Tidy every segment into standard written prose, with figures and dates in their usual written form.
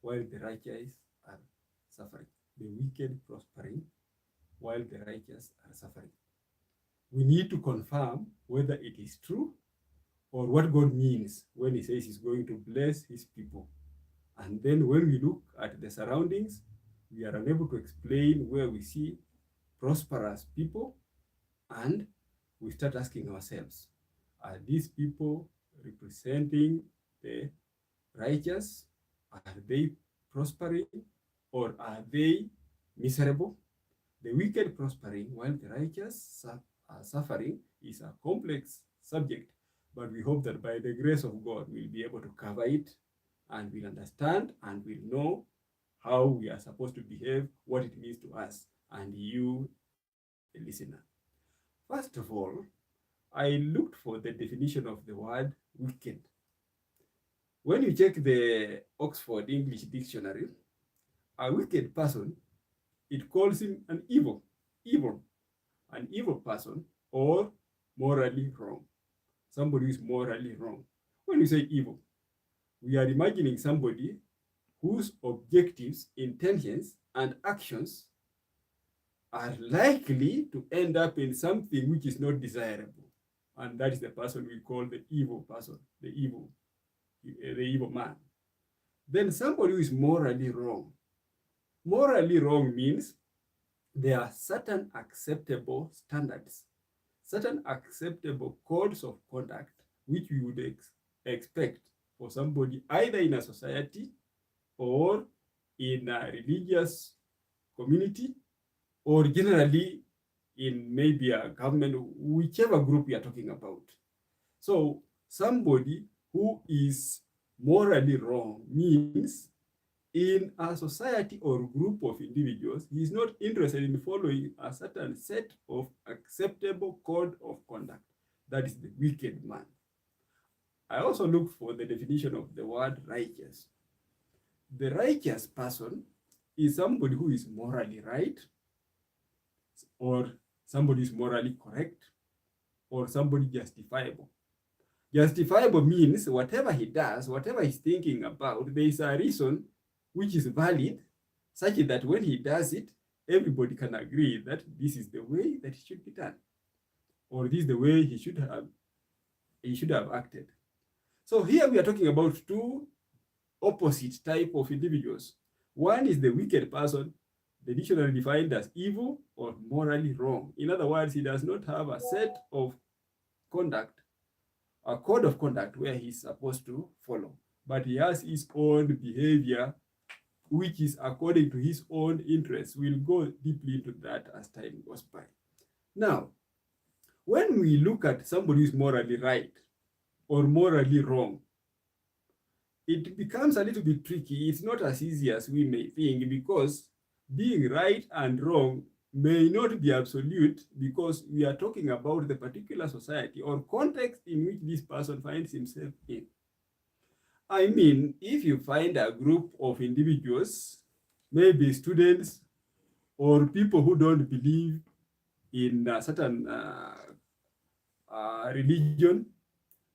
while the righteous are suffering. The wicked prospering while the righteous are suffering. We need to confirm whether it is true or what God means when he says he's going to bless his people. And then when we look at the surroundings, we are unable to explain where we see prosperous people, and we start asking ourselves, are these people representing the righteous? Are they prospering or are they miserable? The wicked prospering while the righteous are suffering is a complex subject, but we hope that by the grace of God, we'll be able to cover it and we'll understand and we'll know how we are supposed to behave, what it means to us and you, the listener. First of all, I looked for the definition of the word wicked. When you check the Oxford English Dictionary, a wicked person, it calls him an evil person, or morally wrong. Somebody who is morally wrong. When we say evil, we are imagining somebody whose objectives, intentions, and actions are likely to end up in something which is not desirable. And that is the person we call the evil person, the evil man. Then somebody who is morally wrong. Morally wrong means there are certain acceptable standards, certain acceptable codes of conduct which we would expect for somebody either in a society or in a religious community or generally in maybe a government, whichever group we are talking about. So somebody who is morally wrong means in a society or group of individuals, he is not interested in following a certain set of acceptable code of conduct. That is the wicked man. I also looked for the definition of the word righteous. The righteous person is somebody who is morally right, or somebody is morally correct, or somebody justifiable. Justifiable means whatever he does, whatever he's thinking about, there is a reason which is valid, such that when he does it, everybody can agree that this is the way that it should be done, or this is the way he should have acted. So here we are talking about two opposite type of individuals. One is the wicked person, the dictionary defined as evil or morally wrong. In other words, he does not have a set of conduct, a code of conduct where he's supposed to follow, but he has his own behavior which is according to his own interests. We'll go deeply into that as time goes by. Now, when we look at somebody who's morally right or morally wrong, it becomes a little bit tricky. It's not as easy as we may think, because being right and wrong may not be absolute, because we are talking about the particular society or context in which this person finds himself in. I mean, if you find a group of individuals, maybe students or people who don't believe in a certain religion,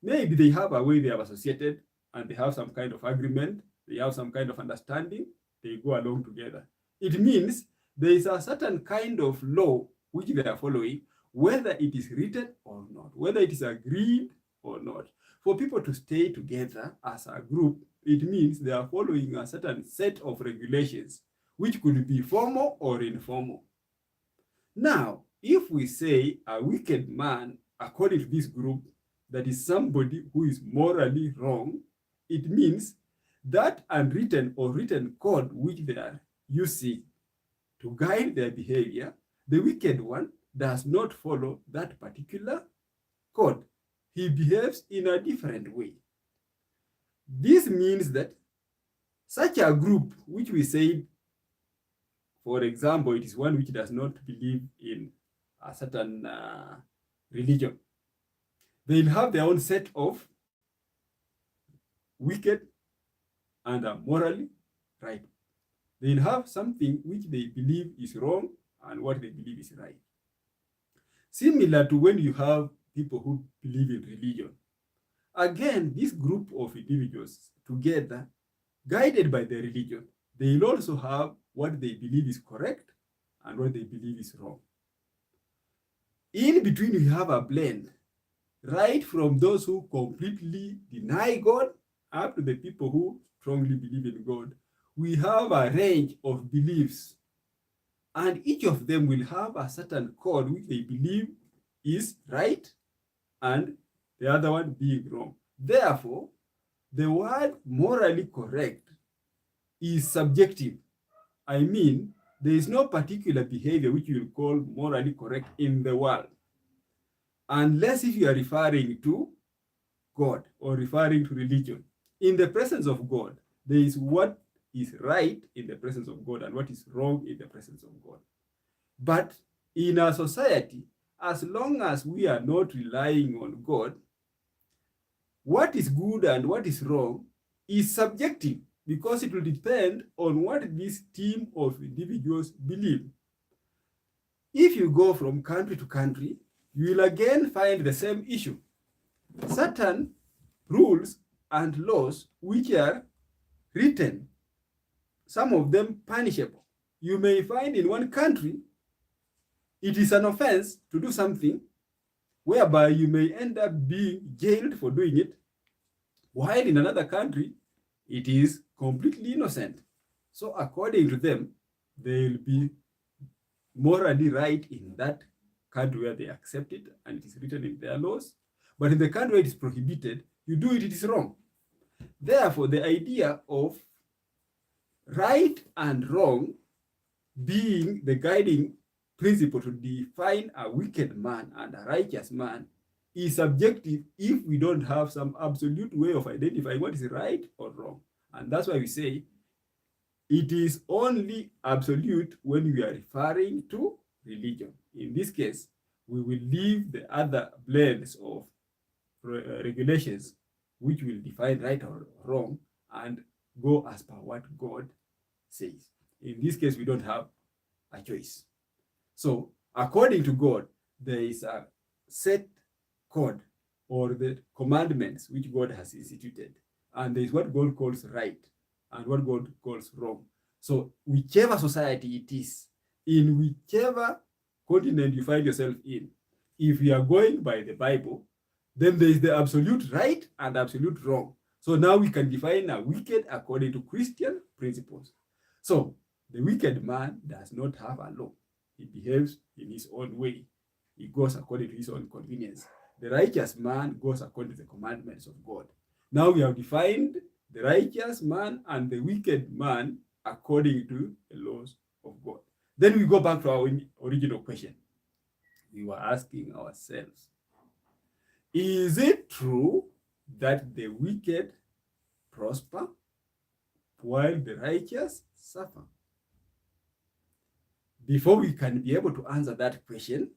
maybe they have a way they have associated and they have some kind of agreement, they have some kind of understanding, they go along together. It means there is a certain kind of law which they are following, whether it is written or not, whether it is agreed or not. For people to stay together as a group, it means they are following a certain set of regulations, which could be formal or informal. Now, if we say a wicked man, according to this group, that is somebody who is morally wrong, it means that unwritten or written code which they are using to guide their behavior, the wicked one does not follow that particular code. He behaves in a different way. This means that such a group, which we said, for example, it is one which does not believe in a certain religion, they'll have their own set of wicked and morally right. They'll have something which they believe is wrong and what they believe is right. Similar to when you have people who believe in religion. Again, this group of individuals together, guided by their religion, they will also have what they believe is correct and what they believe is wrong. In between, we have a blend, right from those who completely deny God up to the people who strongly believe in God. We have a range of beliefs, and each of them will have a certain code which they believe is right and the other one being wrong. Therefore, the word morally correct is subjective. I mean, there is no particular behavior which you will call morally correct in the world, unless if you are referring to God or referring to religion. In the presence of God, there is what is right in the presence of God and what is wrong in the presence of God. But in our society, as long as we are not relying on God, what is good and what is wrong is subjective, because it will depend on what this team of individuals believe. If you go from country to country, you will again find the same issue. Certain rules and laws which are written, some of them punishable. You may find in one country it is an offense to do something whereby you may end up being jailed for doing it, while in another country it is completely innocent. So according to them, they will be morally right in that country where they accept it and it is written in their laws. But in the country where it is prohibited, you do it, it is wrong. Therefore, the idea of right and wrong being the guiding principle to define a wicked man and a righteous man is subjective if we don't have some absolute way of identifying what is right or wrong. And that's why we say it is only absolute when we are referring to religion. In this case, we will leave the other blends of regulations which will define right or wrong and go as per what God says. In this case, we don't have a choice. So, according to God, there is a set code or the commandments which God has instituted, and there is what God calls right and what God calls wrong. So, whichever society it is, in whichever continent you find yourself in, if you are going by the Bible, then there is the absolute right and absolute wrong. So now we can define a wicked according to Christian principles. So the wicked man does not have a law. He behaves in his own way. He goes according to his own convenience. The righteous man goes according to the commandments of God. Now we have defined the righteous man and the wicked man according to the laws of God. Then we go back to our original question. We were asking ourselves, is it true that the wicked prosper while the righteous suffer? Before we can be able to answer that question,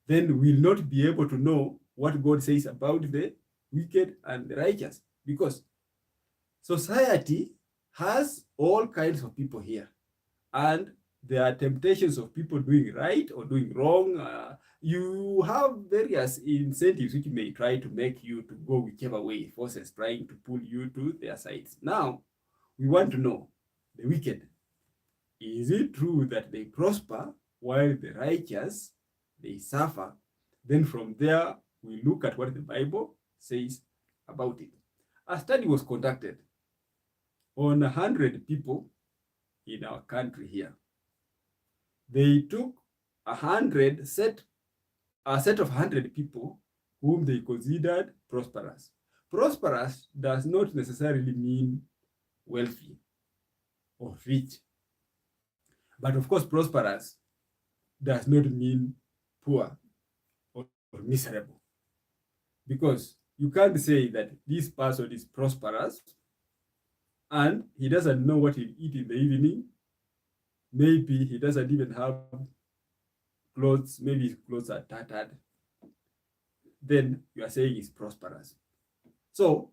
then we'll not be able to know what God says about the wicked and the righteous, because society has all kinds of people here, and there are temptations of people doing right or doing wrong. You have various incentives which may try to make you to go whichever way, forces trying to pull you to their sides. Now, we want to know the wicked. Is it true that they prosper while the righteous, they suffer? Then from there, we look at what the Bible says about it. A study was conducted on 100 people in our country here. They took a set of 100 people whom they considered prosperous. Prosperous does not necessarily mean wealthy or rich. But of course, prosperous does not mean poor or miserable. Because you can't say that this person is prosperous and he doesn't know what he'll eat in the evening. Maybe he doesn't even have clothes, maybe his clothes are tattered. Then you are saying he's prosperous. So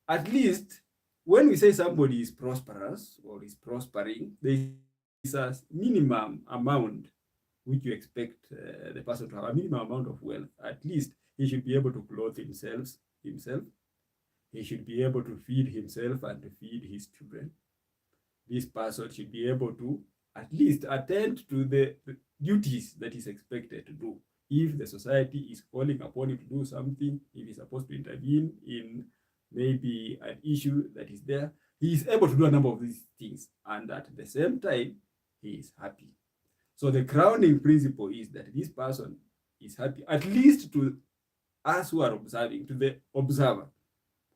at least when we say somebody is prosperous or is prospering, there is a minimum amount which you expect the person to have, a minimum amount of wealth. At least he should be able to clothe himself. He He should be able to feed himself and to feed his children. This person should be able to at least attend to the duties that he's expected to do. If the society is calling upon him to do something, if he's supposed to intervene in maybe an issue that is there, he is able to do a number of these things. And at the same time, he is happy. So the crowning principle is that this person is happy, at least to us who are observing, to the observer.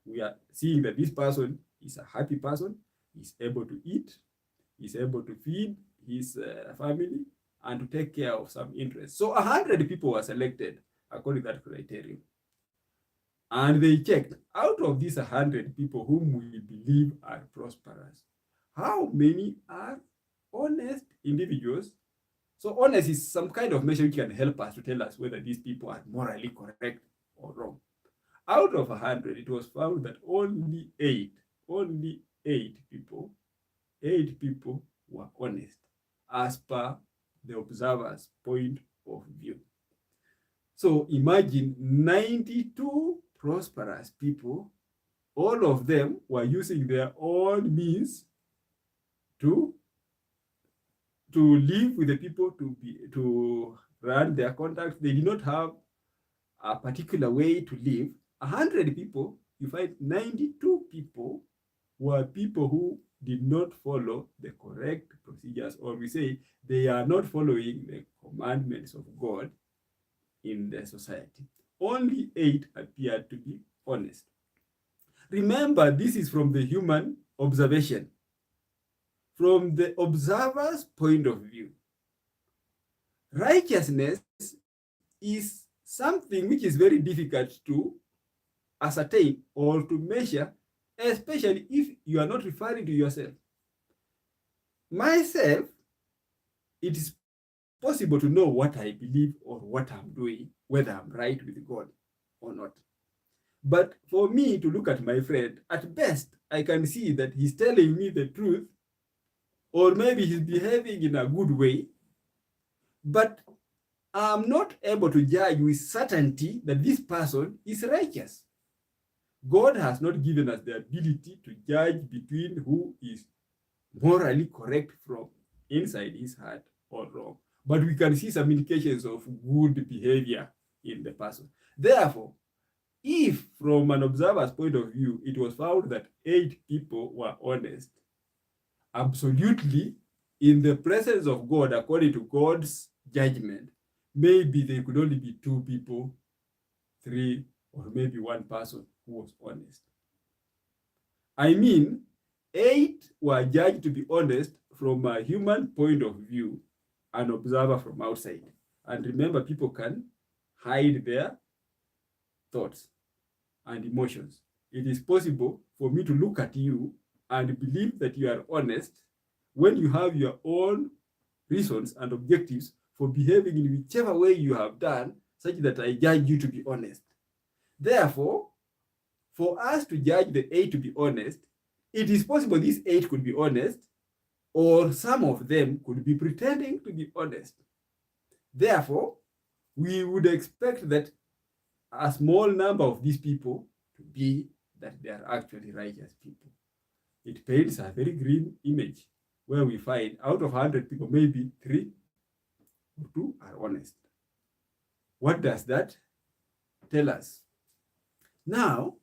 We are seeing that this person is a happy person, is able to eat, is able to feed his family, and to take care of some interests. So 100 people were selected according to that criterion. And they checked, out of these 100 people whom we believe are prosperous, how many are honest individuals? So honest is some kind of measure which can help us to tell us whether these people are morally correct or wrong. Out of 100, it was found that only eight people were honest as per the observer's point of view. So imagine 92 prosperous people, all of them were using their own means to live with the people, to run their contacts. They did not have a particular way to live. 100 people, you find 92 people were people who did not follow the correct procedures, or we say they are not following the commandments of God in the society. Only 8 appeared to be honest. Remember, this is from the human observation, from the observer's point of view. Righteousness is something which is very difficult to ascertain or to measure, especially if you are not referring to yourself. Myself, it is possible to know what I believe or what I'm doing, whether I'm right with God or not. But for me to look at my friend, at best, I can see that he's telling me the truth, or maybe he's behaving in a good way, but I'm not able to judge with certainty that this person is righteous. God has not given us the ability to judge between who is morally correct from inside his heart or wrong. But we can see some indications of good behavior in the person. Therefore, if from an observer's point of view, it was found that 8 people were honest, absolutely, in the presence of God, according to God's judgment, maybe there could only be 2 people, 3, or maybe 1 person who was honest. I mean, 8 were judged to be honest from a human point of view, an observer from outside. And remember, people can hide their thoughts and emotions. It is possible for me to look at you and believe that you are honest when you have your own reasons and objectives for behaving in whichever way you have done, such that I judge you to be honest. Therefore, for us to judge the 8 to be honest, it is possible these 8 could be honest, or some of them could be pretending to be honest. Therefore, we would expect that a small number of these people to be that they are actually righteous people. It paints a very grim image where we find out of 100 people, maybe 3 or 2 are honest. What does that tell us? Now,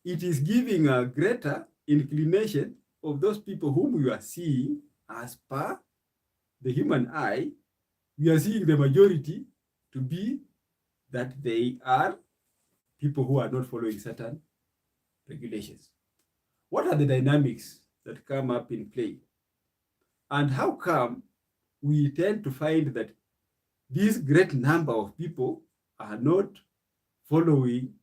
it is giving a greater inclination of those people whom we are seeing as per the human eye. We are seeing the majority to be that they are people who are not following certain regulations. What are the dynamics that come up in play? And how come we tend to find that this great number of people are not following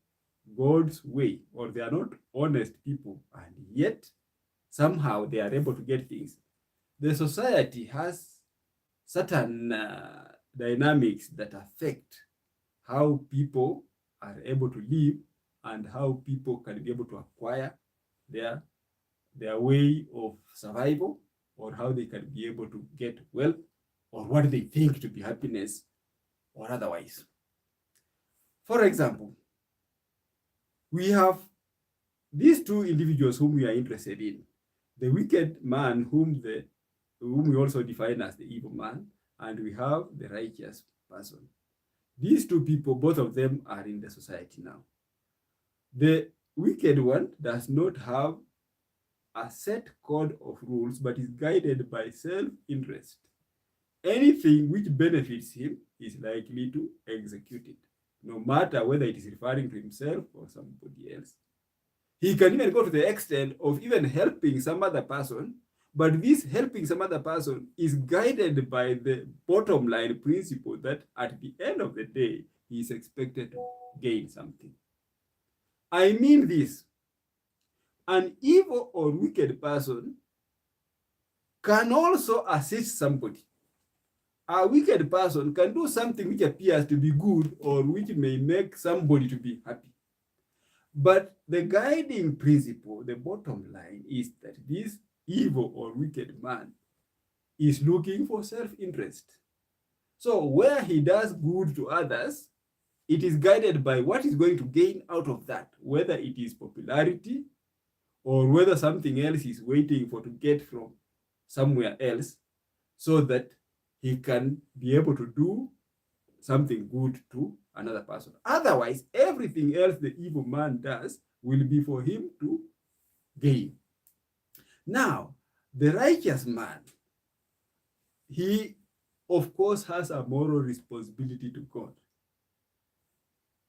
God's way, or they are not honest people, and yet somehow they are able to get things? The society has certain dynamics that affect how people are able to live and how people can be able to acquire their way of survival, or how they can be able to get wealth, or what they think to be happiness or otherwise. For example, we have these two individuals whom we are interested in, the wicked man whom we also define as the evil man, and we have the righteous person. These two people, both of them are in the society now. The wicked one does not have a set code of rules, but is guided by self-interest. Anything which benefits him is likely to execute it, no matter whether it is referring to himself or somebody else. He can even go to the extent of even helping some other person, but this helping some other person is guided by the bottom line principle that at the end of the day, he is expected to gain something. I mean this, an evil or wicked person can also assist somebody. A wicked person can do something which appears to be good or which may make somebody to be happy. But the guiding principle, the bottom line, is that this evil or wicked man is looking for self-interest. So where he does good to others, it is guided by what is going to gain out of that, whether it is popularity or whether something else is waiting for to get from somewhere else so that he can be able to do something good to another person. Otherwise, everything else the evil man does will be for him to gain. Now, the righteous man, he, of course, has a moral responsibility to God,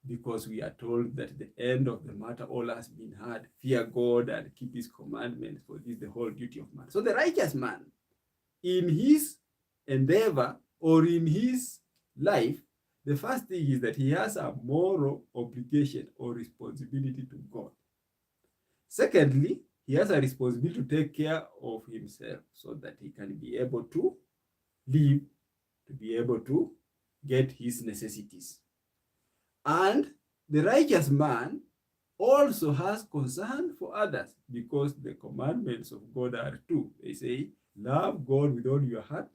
because we are told that the end of the matter all has been heard. Fear God and keep his commandments, for this is the whole duty of man. So the righteous man, in his endeavor or in his life, the first thing is that he has a moral obligation or responsibility to God. Secondly, he has a responsibility to take care of himself so that he can be able to live, to be able to get his necessities. And the righteous man also has concern for others, because the commandments of God are two. They say, love God with all your heart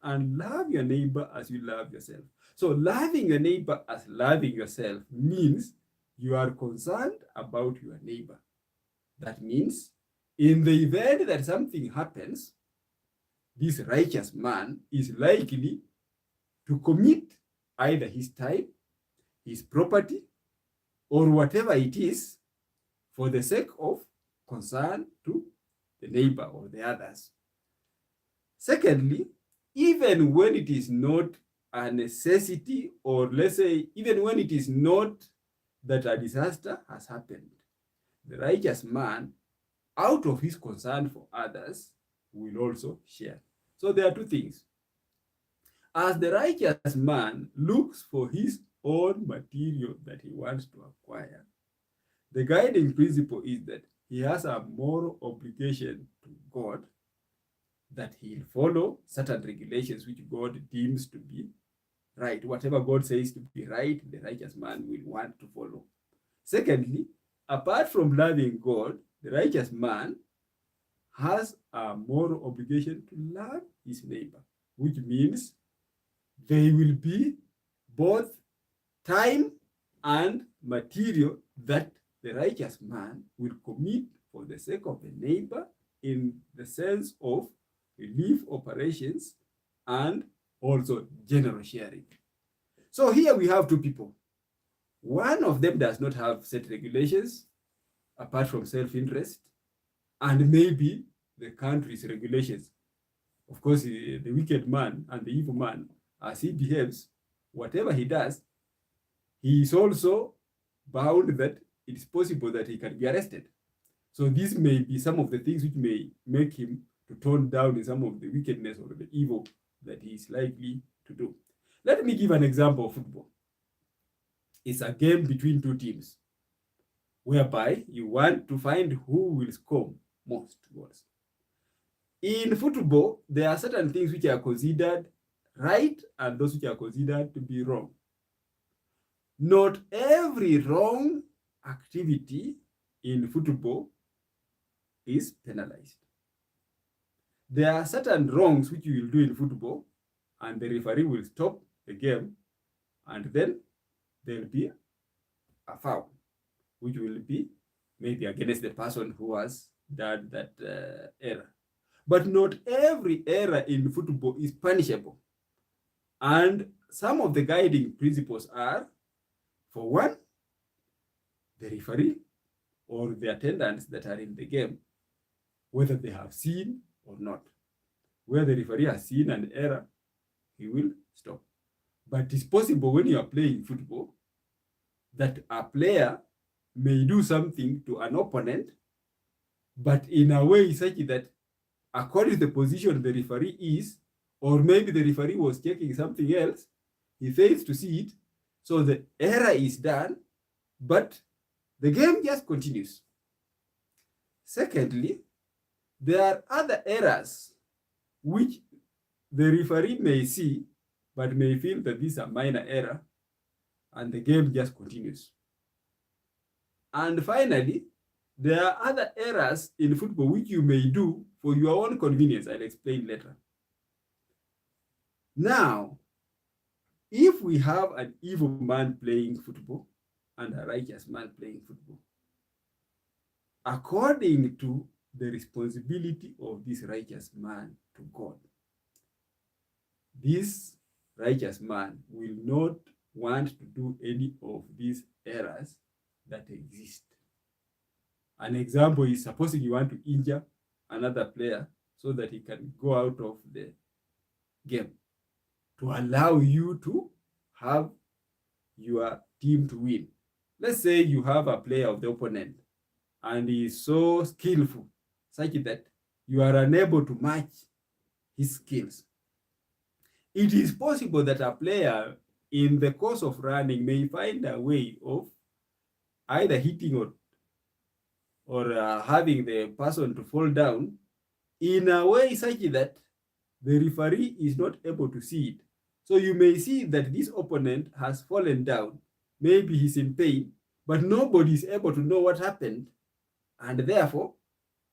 and love your neighbor as you love yourself. So loving your neighbor as loving yourself means you are concerned about your neighbor. That means in the event that something happens, this righteous man is likely to commit either his time, his property, or whatever it is for the sake of concern to the neighbor or the others. Secondly, even when it is not a necessity, or let's say, even when it is not that a disaster has happened, the righteous man, out of his concern for others, will also share. So there are two things. As the righteous man looks for his own material that he wants to acquire, the guiding principle is that he has a moral obligation to God, that he'll follow certain regulations which God deems to be right. Whatever God says to be right, the righteous man will want to follow. Secondly, apart from loving God, the righteous man has a moral obligation to love his neighbor, which means they will be both time and material that the righteous man will commit for the sake of the neighbor, in the sense of relief operations and also general sharing. So here we have two people. One of them does not have set regulations apart from self-interest and maybe the country's regulations. Of course, the wicked man and the evil man, as he behaves, whatever he does, he is also bound that it is possible that he can be arrested. So these may be some of the things which may make him to tone down in some of the wickedness or the evil that he is likely to do. Let me give an example of football. It's a game between two teams, whereby you want to find who will score most goals. In football, there are certain things which are considered right and those which are considered to be wrong. Not every wrong activity in football is penalized. There are certain wrongs which you will do in football, and the referee will stop the game, and then there will be a foul which will be maybe against the person who has done that error. But not every error in football is punishable. And some of the guiding principles are, for one, the referee or the attendants that are in the game, whether they have seen or not. Where the referee has seen an error, he will stop. But it's possible when you are playing football that a player may do something to an opponent, but in a way such that according to the position the referee is, or maybe the referee was checking something else, he fails to see it, so the error is done, but the game just continues. Secondly, there are other errors which the referee may see, but may feel that this is a minor error, and the game just continues. And finally, there are other errors in football which you may do for your own convenience. I'll explain later. Now, if we have an evil man playing football and a righteous man playing football, according to the responsibility of this righteous man to God, this righteous man will not want to do any of these errors that exist. An example is, supposing you want to injure another player so that he can go out of the game, to allow you to have your team to win. Let's say you have a player of the opponent and he is so skillful such that you are unable to match his skills. It is possible that a player in the course of running may find a way of either hitting or having the person to fall down in a way such that the referee is not able to see it. So you may see that this opponent has fallen down, maybe he's in pain, but nobody is able to know what happened, and therefore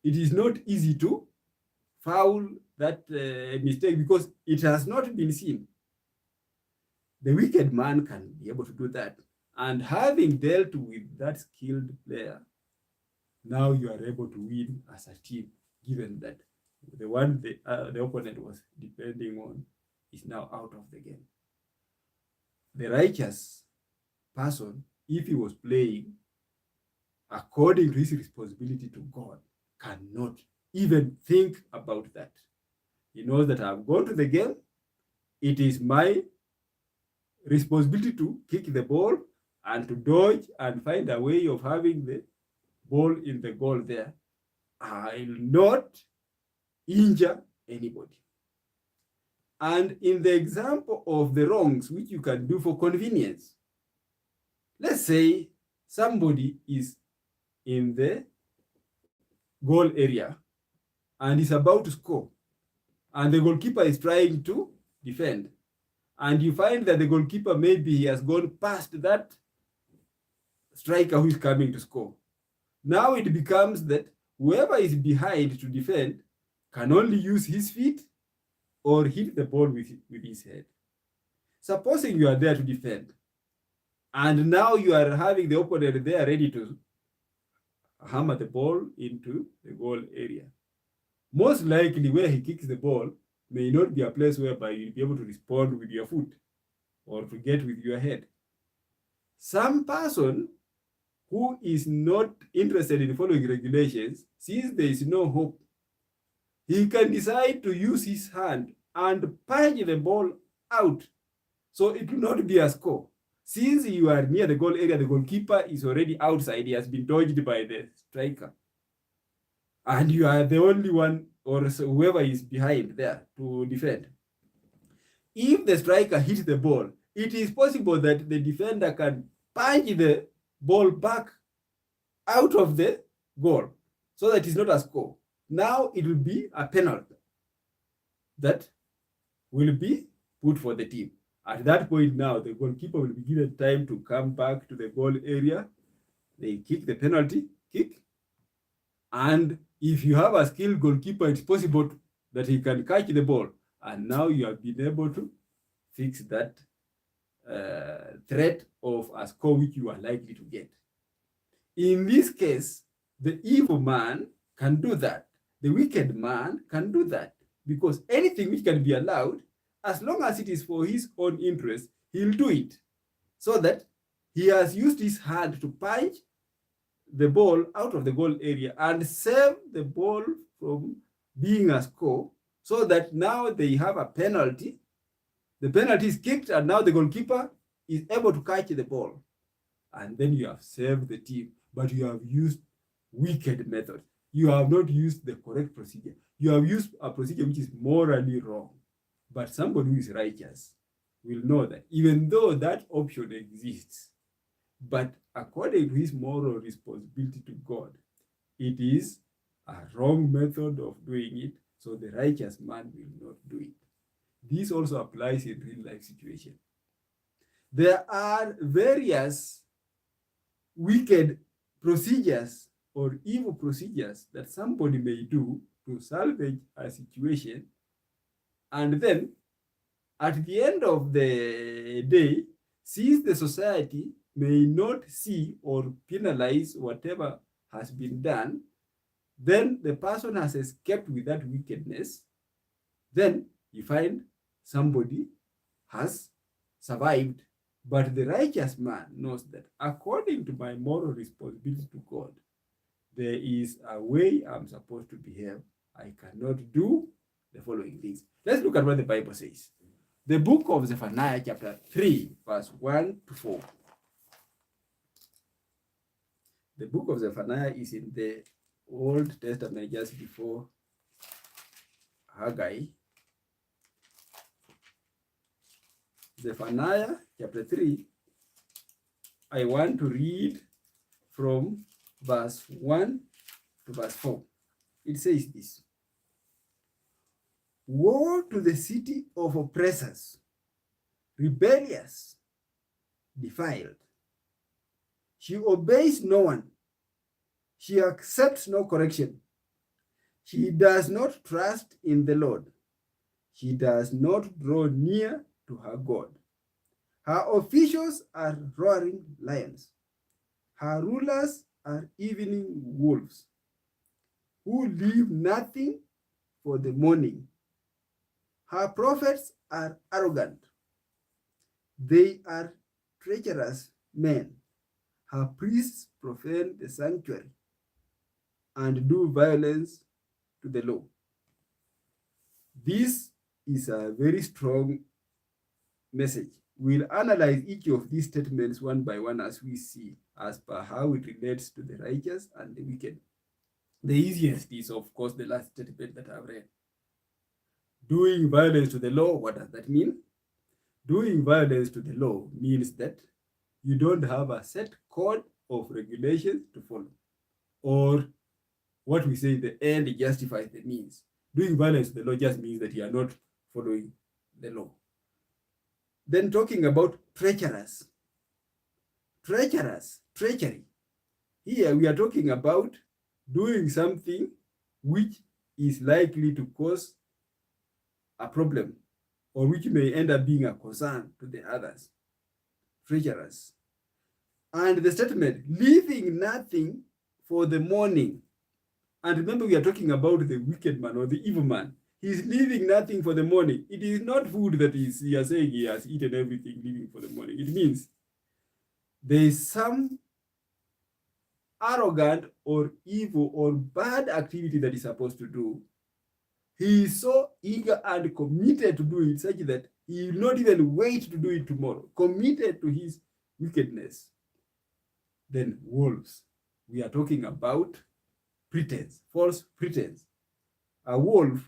it is not easy to foul that mistake because it has not been seen. The wicked man can be able to do that, and having dealt with that skilled player, now you are able to win as a team, given that the one the opponent was depending on is now out of the game. The righteous person, if he was playing according to his responsibility to God, cannot even think about that. He knows that I've gone to the game. It is my responsibility to kick the ball and to dodge and find a way of having the ball in the goal there. I'll not injure anybody. And in the example of the wrongs which you can do for convenience, let's say somebody is in the goal area and is about to score, and the goalkeeper is trying to defend, and you find that the goalkeeper, maybe he has gone past that striker who is coming to score. Now it becomes that whoever is behind to defend can only use his feet or hit the ball with his head. Supposing you are there to defend, and now you are having the opponent there ready to hammer the ball into the goal area. Most likely where he kicks the ball may not be a place whereby you'll be able to respond with your foot or to get with your head. Some person who is not interested in following regulations, since there is no hope, he can decide to use his hand and punch the ball out, so it will not be a score. Since you are near the goal area, the goalkeeper is already outside. He has been dodged by the striker, and you are the only one, or whoever is behind there, to defend. If the striker hits the ball, it is possible that the defender can punch the ball back out of the goal, so that it's not a score. Now it will be a penalty that will be put for the team. At that point now, the goalkeeper will be given time to come back to the goal area. They kick the penalty kick. And if you have a skilled goalkeeper, it's possible that he can catch the ball. And now you have been able to fix that threat of a score which you are likely to get. In this case, The evil man can do that. The wicked man can do that. Because anything which can be allowed, as long as it is for his own interest, he'll do it. So that he has used his hand to punch the ball out of the goal area and save the ball from being a score, so that now they have a penalty. The penalty is kicked, and now the goalkeeper is able to catch the ball. And then you have saved the team, but you have used wicked methods. You have not used the correct procedure. You have used a procedure which is morally wrong. But somebody who is righteous will know that even though that option exists, but according to his moral responsibility to God, it is a wrong method of doing it, so the righteous man will not do it. This also applies in real life situations. There are various wicked procedures or evil procedures that somebody may do to salvage a situation, and then at the end of the day, since the society may not see or penalize whatever has been done, then the person has escaped with that wickedness. Then you find somebody has survived. But the righteous man knows that according to my moral responsibility to God, there is a way I'm supposed to behave. I cannot do the following things. Let's look at what the Bible says. The book of Zephaniah, chapter 3, verse 1 to 4. The book of Zephaniah is in the Old Testament, just before Haggai. Zephaniah chapter 3, I want to read from verse 1 to verse 4. It says this: Woe to the city of oppressors, rebellious, defiled. She obeys no one. She accepts no correction. She does not trust in the Lord. She does not draw near to her God. Her officials are roaring lions. Her rulers are evening wolves, who leave nothing for the morning. Her prophets are arrogant. They are treacherous men. Her priests profane the sanctuary and do violence to the law. This is a very strong message. We'll analyze each of these statements one by one as we see, as per how it relates to the righteous and the wicked. The easiest is, of course, the last statement that I've read. Doing violence to the law, what does that mean? Doing violence to the law means that you don't have a set code of regulations to follow, or what we say, the end justifies the means. Doing violence to the law just means that you are not following the law. Then talking about treacherous, treachery. Here we are talking about doing something which is likely to cause a problem, or which may end up being a concern to the others. Treacherous. And the statement, leaving nothing for the morning. And remember, we are talking about the wicked man or the evil man. He's leaving nothing for the morning. It is not food that he is saying he has eaten everything, leaving for the morning. It means there is some arrogant or evil or bad activity that he's supposed to do. He is so eager and committed to do it such that he will not even wait to do it tomorrow, committed to his wickedness. Then wolves. We are talking about pretense, false pretense. A wolf,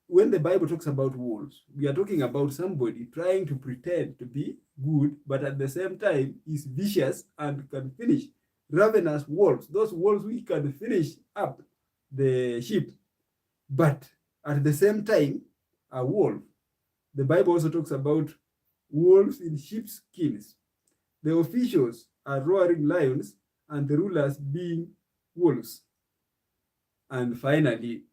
when the Bible talks about wolves, we are talking about somebody trying to pretend to be good, but at the same time is vicious and can finish. Ravenous wolves, those wolves which can finish up the sheep, but at the same time, a wolf. The Bible also talks about wolves in sheep's skins. The officials are roaring lions, and the rulers being wolves. And finally,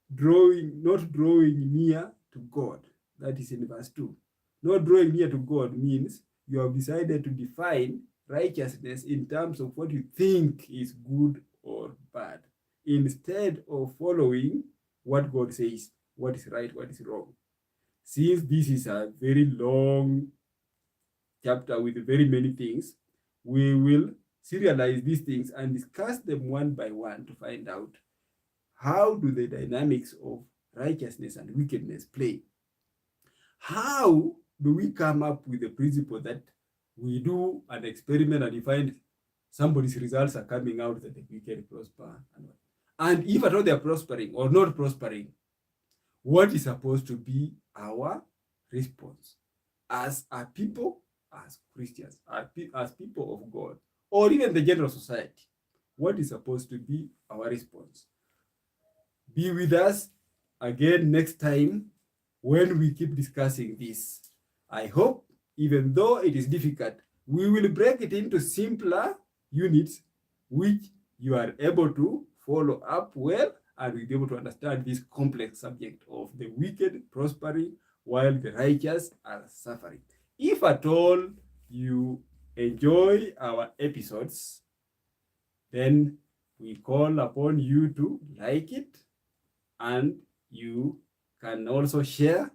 not drawing near to God. That is in verse 2. Not drawing near to God means you have decided to define righteousness in terms of what you think is good or bad, instead of following what God says, what is right, what is wrong. Since this is a very long chapter with very many things, we will serialize these things and discuss them one by one to find out how do the dynamics of righteousness and wickedness play. How do we come up with the principle that we do an experiment and you find somebody's results are coming out that the wicked prosper and if at all they are prospering or not prospering, what is supposed to be our response as a people, as Christians, as people of God, or even the general society? What is supposed to be our response? Be with us again next time when we keep discussing this. I hope, even though it is difficult, we will break it into simpler units which you are able to follow up well and will be able to understand this complex subject of the wicked prospering while the righteous are suffering. If at all you enjoy our episodes, then we call upon you to like it, and you can also share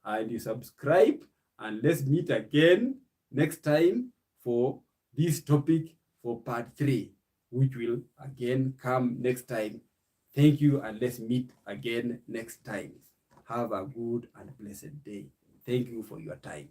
and you subscribe, and let's meet again next time for this topic for part 3, which will again come next time. Thank you, and let's meet again next time. Have a good and blessed day. Thank you for your time.